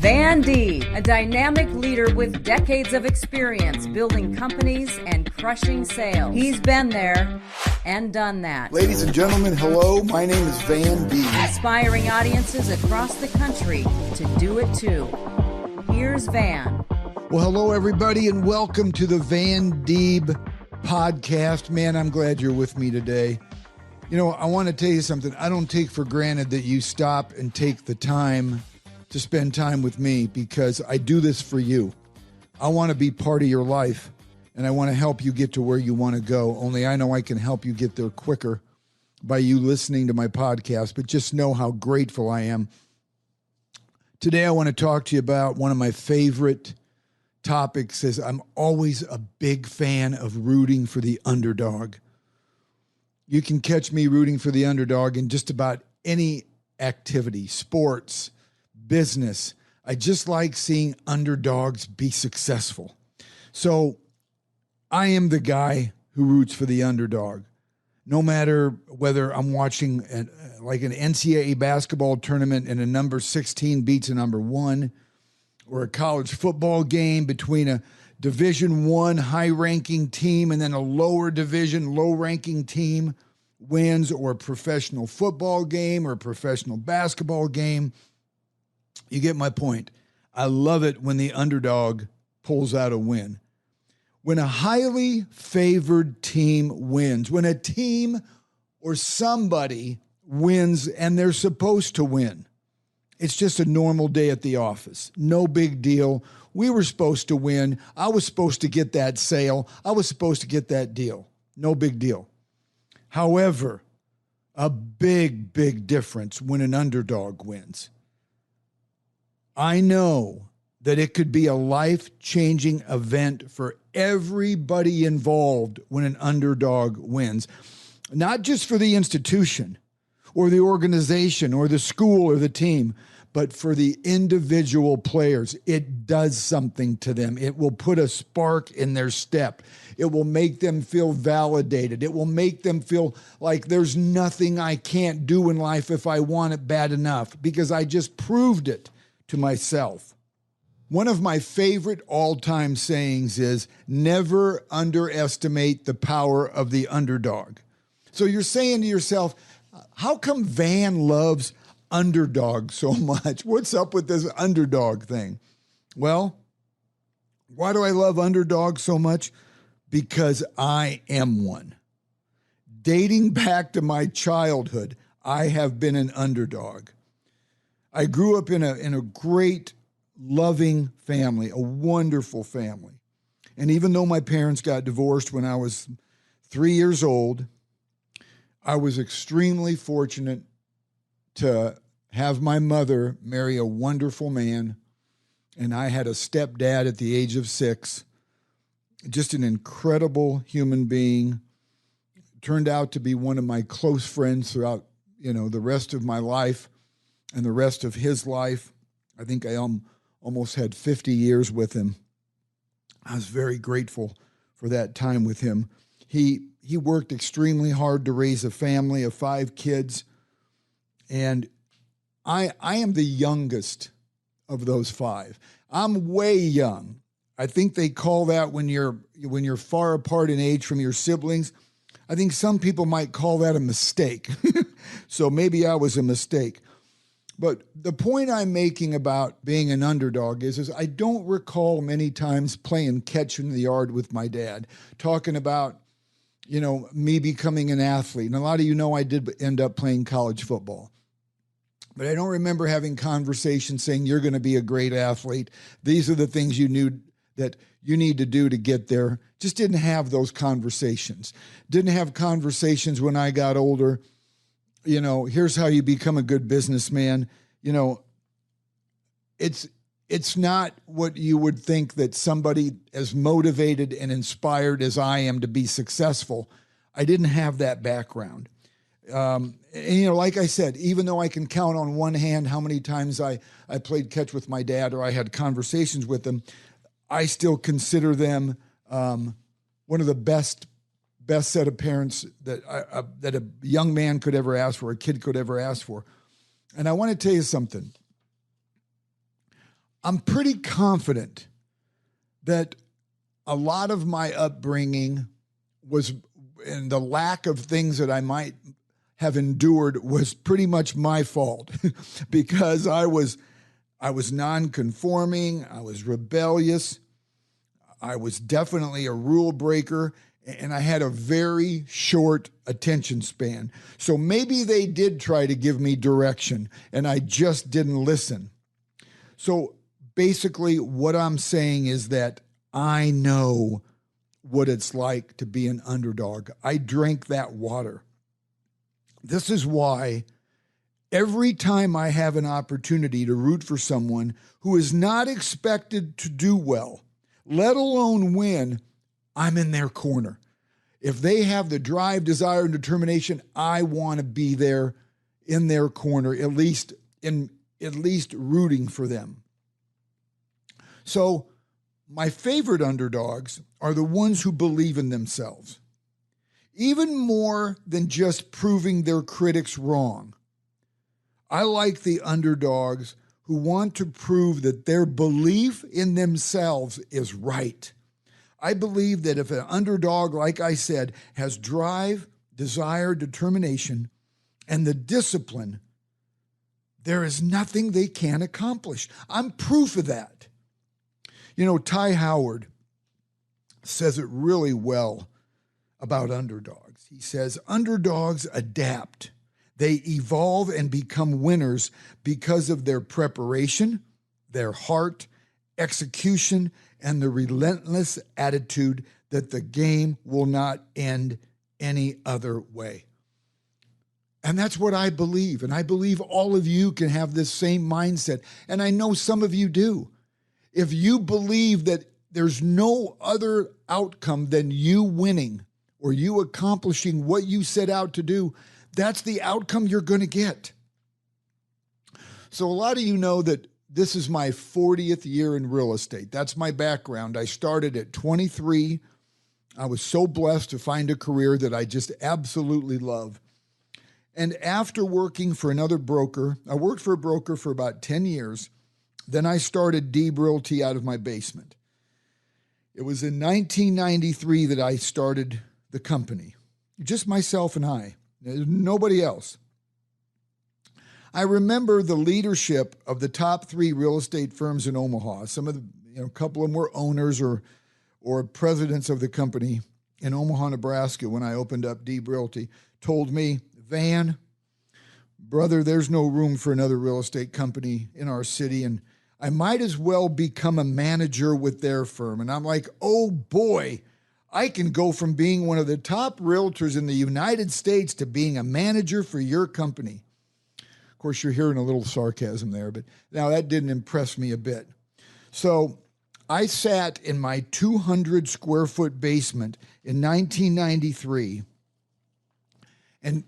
Van D, a dynamic leader with decades of experience building companies and crushing sales. He's been there and done that. Ladies and gentlemen, hello. My name is Van D. Inspiring audiences across the country to do it too. Here's Van. Well, hello, everybody, and welcome to the Van Deeb podcast. Man, I'm glad you're with me today. You know, I want to tell you something. I don't take for granted that you stop and take the time to spend time with me because I do this for you. I want to be part of your life, and I want to help you get to where you want to go. Only I know I can help you get there quicker by you listening to my podcast, but just know how grateful I am. Today, I want to talk to you about one of my favorite topics. Is I'm always a big fan of rooting for the underdog. You can catch me rooting for the underdog in just about any activity, sports, business. I just like seeing underdogs be successful. So I am the guy who roots for the underdog. No matter whether I'm watching like an NCAA basketball tournament and a number 16 beats a number 1, or a college football game between a Division I high-ranking team and then a lower division, low-ranking team wins, or a professional football game or a professional basketball game. You get my point. I love it when the underdog pulls out a win. When a highly favored team wins, when a team or somebody wins and they're supposed to win, it's just a normal day at the office. No big deal. We were supposed to win. I was supposed to get that sale. I was supposed to get that deal. No big deal. However, a big, big difference when an underdog wins. I know that it could be a life-changing event for everybody involved when an underdog wins. Not just for the institution or the organization or the school or the team, but for the individual players. It does something to them. It will put a spark in their step. It will make them feel validated. It will make them feel like there's nothing I can't do in life if I want it bad enough, because I just proved it to myself. One of my favorite all-time sayings is, never underestimate the power of the underdog. So you're saying to yourself, how come Van loves underdog so much? What's up with this underdog thing? Well, why do I love underdog so much? Because I am one. Dating back to my childhood, I have been an underdog. I grew up in a great, loving family, a wonderful family. And even though my parents got divorced when I was 3 years old, I was extremely fortunate to have my mother marry a wonderful man, and I had a stepdad at the age of 6, just an incredible human being. Turned out to be one of my close friends throughout, the rest of my life and the rest of his life. I think I almost had 50 years with him. I was very grateful for that time with him. He worked extremely hard to raise a family of 5 kids, and I am the youngest of those 5. I'm way young. I think they call that when you're far apart in age from your siblings. I think some people might call that a mistake. So maybe I was a mistake. But the point I'm making about being an underdog is I don't recall many times playing catch in the yard with my dad, talking about, me becoming an athlete. And a lot of you know I did end up playing college football. But I don't remember having conversations saying, you're going to be a great athlete. These are the things you knew that you need to do to get there. Just didn't have those conversations. Didn't have conversations when I got older. Here's how you become a good businessman. It's not what you would think that somebody as motivated and inspired as I am to be successful. I didn't have that background. Like I said, even though I can count on one hand how many times I played catch with my dad or I had conversations with him, I still consider them one of the best set of parents that a young man could ever ask for, a kid could ever ask for. And I want to tell you something. I'm pretty confident that a lot of my upbringing was, and the lack of things that I might have endured was pretty much my fault because I was non-conforming, I was rebellious, I was definitely a rule breaker, and I had a very short attention span. So maybe they did try to give me direction, and I just didn't listen. So basically, what I'm saying is that I know what it's like to be an underdog. I drank that water. This is why every time I have an opportunity to root for someone who is not expected to do well, let alone win, I'm in their corner. If they have the drive, desire, and determination, I want to be there in their corner, at least rooting for them. So my favorite underdogs are the ones who believe in themselves, even more than just proving their critics wrong. I like the underdogs who want to prove that their belief in themselves is right. I believe that if an underdog, like I said, has drive, desire, determination, and the discipline, there is nothing they can't accomplish. I'm proof of that. You know, Ty Howard says it really well about underdogs. He says, underdogs adapt. They evolve and become winners because of their preparation, their heart, execution, and the relentless attitude that the game will not end any other way. And that's what I believe. And I believe all of you can have this same mindset. And I know some of you do. If you believe that there's no other outcome than you winning or you accomplishing what you set out to do, that's the outcome you're going to get. So a lot of you know that this is my 40th year in real estate. That's my background. I started at 23. I was so blessed to find a career that I just absolutely love. And after working for another broker, I worked for a broker for about 10 years. Then I started Deeb Realty out of my basement. It was in 1993 that I started the company, just myself and I, nobody else. I remember the leadership of the top 3 real estate firms in Omaha. Some of the, a couple of them were owners or presidents of the company in Omaha, Nebraska, when I opened up Deeb Realty, told me, Van, brother, there's no room for another real estate company in our city, and I might as well become a manager with their firm. And I'm like, oh boy, I can go from being one of the top realtors in the United States to being a manager for your company. Of course, you're hearing a little sarcasm there, but now that didn't impress me a bit. So I sat in my 200 square foot basement in 1993. And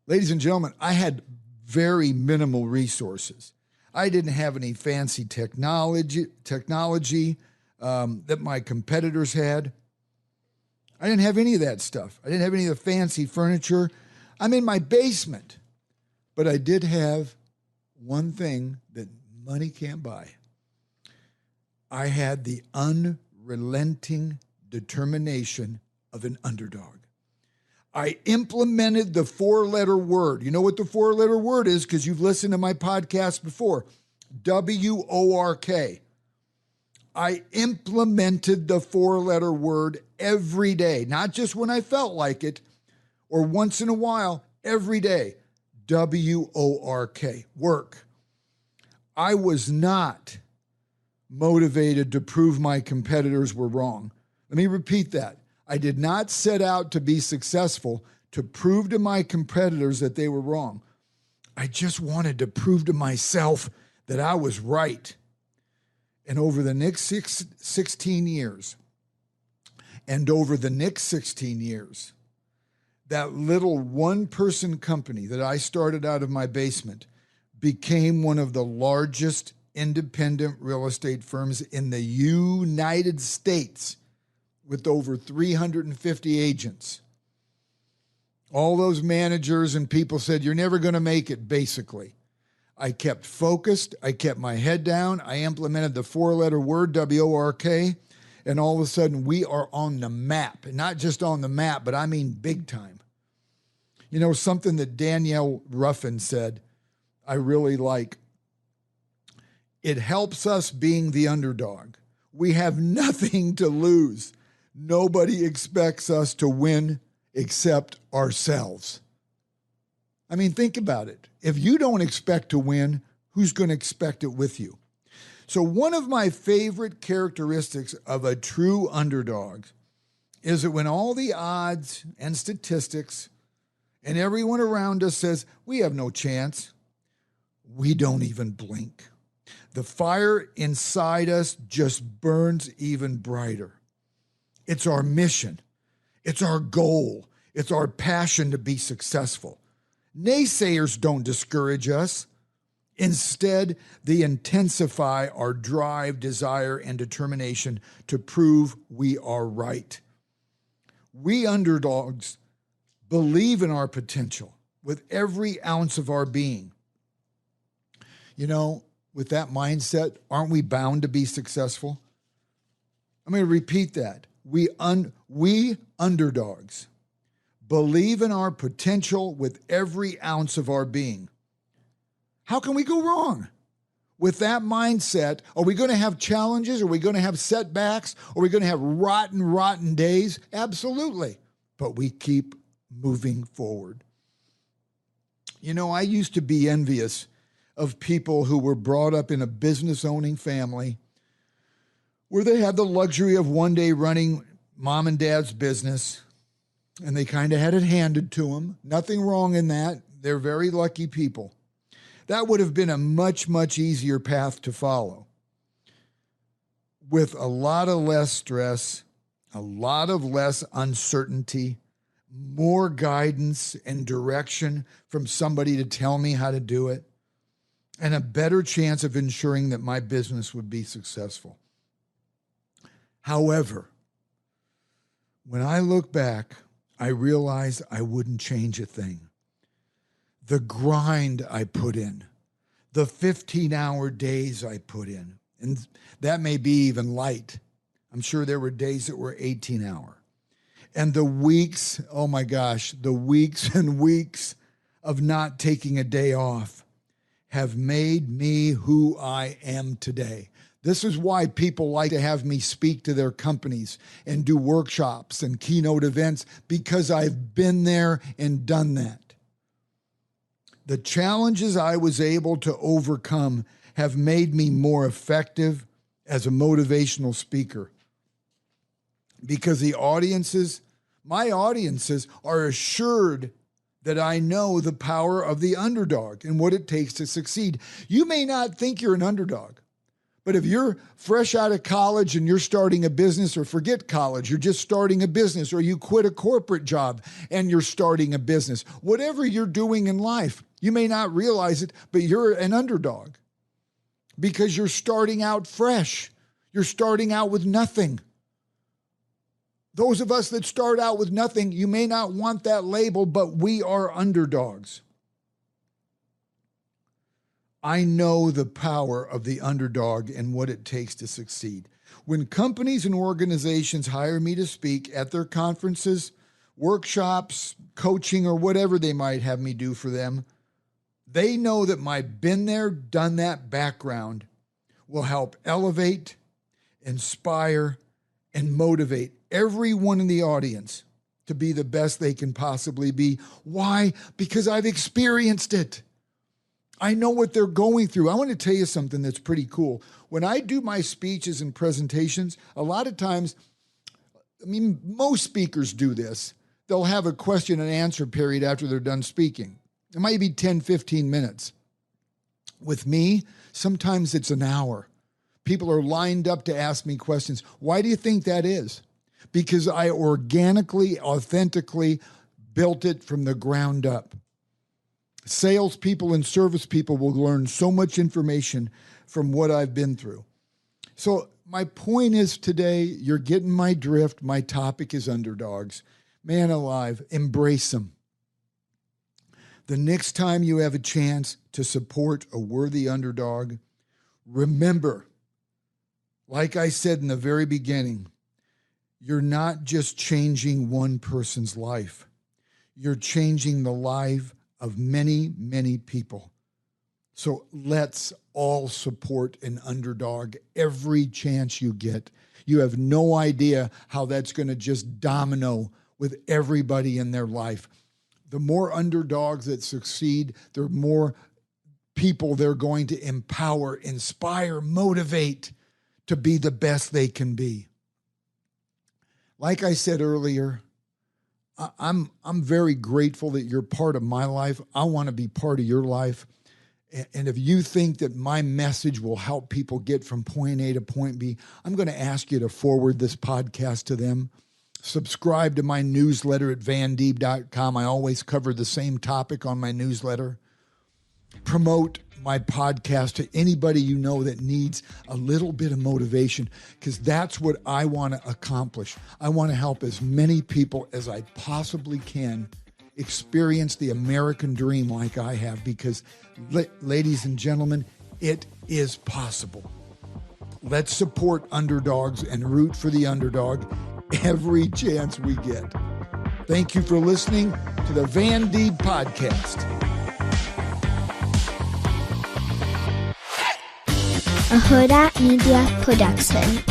ladies and gentlemen, I had very minimal resources. I didn't have any fancy technology that my competitors had. I didn't have any of that stuff. I didn't have any of the fancy furniture. I'm in my basement. But I did have one thing that money can't buy. I had the unrelenting determination of an underdog. I implemented the 4-letter word. You know what the 4-letter word is because you've listened to my podcast before. WORK. I implemented the 4-letter word every day, not just when I felt like it or once in a while, every day. WORK, work. I was not motivated to prove my competitors were wrong. Let me repeat that. I did not set out to be successful to prove to my competitors that they were wrong. I just wanted to prove to myself that I was right. And over the next 16 years, that little one-person company that I started out of my basement became one of the largest independent real estate firms in the United States with over 350 agents. All those managers and people said, you're never going to make it, basically. I kept focused. I kept my head down. I implemented the 4-letter word, WORK, and all of a sudden we are on the map. And not just on the map, but I mean big time. You know, something that Danielle Ruffin said, I really like. It helps us being the underdog. We have nothing to lose. Nobody expects us to win except ourselves. I mean, think about it. If you don't expect to win, who's going to expect it with you? So one of my favorite characteristics of a true underdog is that when all the odds and statistics and everyone around us says, we have no chance, we don't even blink. The fire inside us just burns even brighter. It's our mission. It's our goal. It's our passion to be successful. Naysayers don't discourage us. Instead, they intensify our drive, desire, and determination to prove we are right. We underdogs believe in our potential with every ounce of our being. You know, with that mindset, aren't we bound to be successful? I'm going to repeat that. We underdogs believe in our potential with every ounce of our being. How can we go wrong? With that mindset, are we going to have challenges? Are we going to have setbacks? Are we going to have rotten days? Absolutely. But we keep moving forward. You know, I used to be envious of people who were brought up in a business-owning family where they had the luxury of one day running mom and dad's business, and they kind of had it handed to them. Nothing wrong in that. They're very lucky people. That would have been a much, much easier path to follow, with a lot of less stress, a lot of less uncertainty, more guidance and direction from somebody to tell me how to do it, and a better chance of ensuring that my business would be successful. However, when I look back, I realize I wouldn't change a thing. The grind I put in, the 15-hour days I put in, and that may be even light. I'm sure there were days that were 18-hour. And the weeks, oh my gosh, the weeks and weeks of not taking a day off have made me who I am today. This is why people like to have me speak to their companies and do workshops and keynote events, because I've been there and done that. The challenges I was able to overcome have made me more effective as a motivational speaker, because my audiences are assured that I know the power of the underdog and what it takes to succeed. You may not think you're an underdog, but if you're fresh out of college and you're starting a business, or forget college, you're just starting a business, or you quit a corporate job and you're starting a business, whatever you're doing in life, you may not realize it, but you're an underdog because you're starting out fresh. You're starting out with nothing. Those of us that start out with nothing, you may not want that label, but we are underdogs. I know the power of the underdog and what it takes to succeed. When companies and organizations hire me to speak at their conferences, workshops, coaching, or whatever they might have me do for them, they know that my been there, done that background will help elevate, inspire, and motivate everyone in the audience to be the best they can possibly be. Why? Because I've experienced it. I know what they're going through. I want to tell you something that's pretty cool. When I do my speeches and presentations, a lot of times, most speakers do this. They'll have a question and answer period after they're done speaking. It might be 10, 15 minutes. With me, sometimes it's an hour. People are lined up to ask me questions. Why do you think that is? Because I organically, authentically built it from the ground up. Salespeople and service people will learn so much information from what I've been through. So my point is today, you're getting my drift. My topic is underdogs. Man alive, embrace them. The next time you have a chance to support a worthy underdog, remember, like I said in the very beginning, you're not just changing one person's life. You're changing the life of many, many people. So let's all support an underdog every chance you get. You have no idea how that's going to just domino with everybody in their life. The more underdogs that succeed, the more people they're going to empower, inspire, motivate to be the best they can be. Like I said earlier, I'm very grateful that you're part of my life. I want to be part of your life. And if you think that my message will help people get from point A to point B, I'm going to ask you to forward this podcast to them. Subscribe to my newsletter at vandeeb.com. I always cover the same topic on my newsletter. Promote my podcast to anybody you know that needs a little bit of motivation, because that's what I want to accomplish. I want to help as many people as I possibly can experience the American dream like I have, because, ladies and gentlemen, it is possible. Let's support underdogs and root for the underdog every chance we get. Thank you for listening to the Van Deeb Podcast. A Hurrdat Media Production.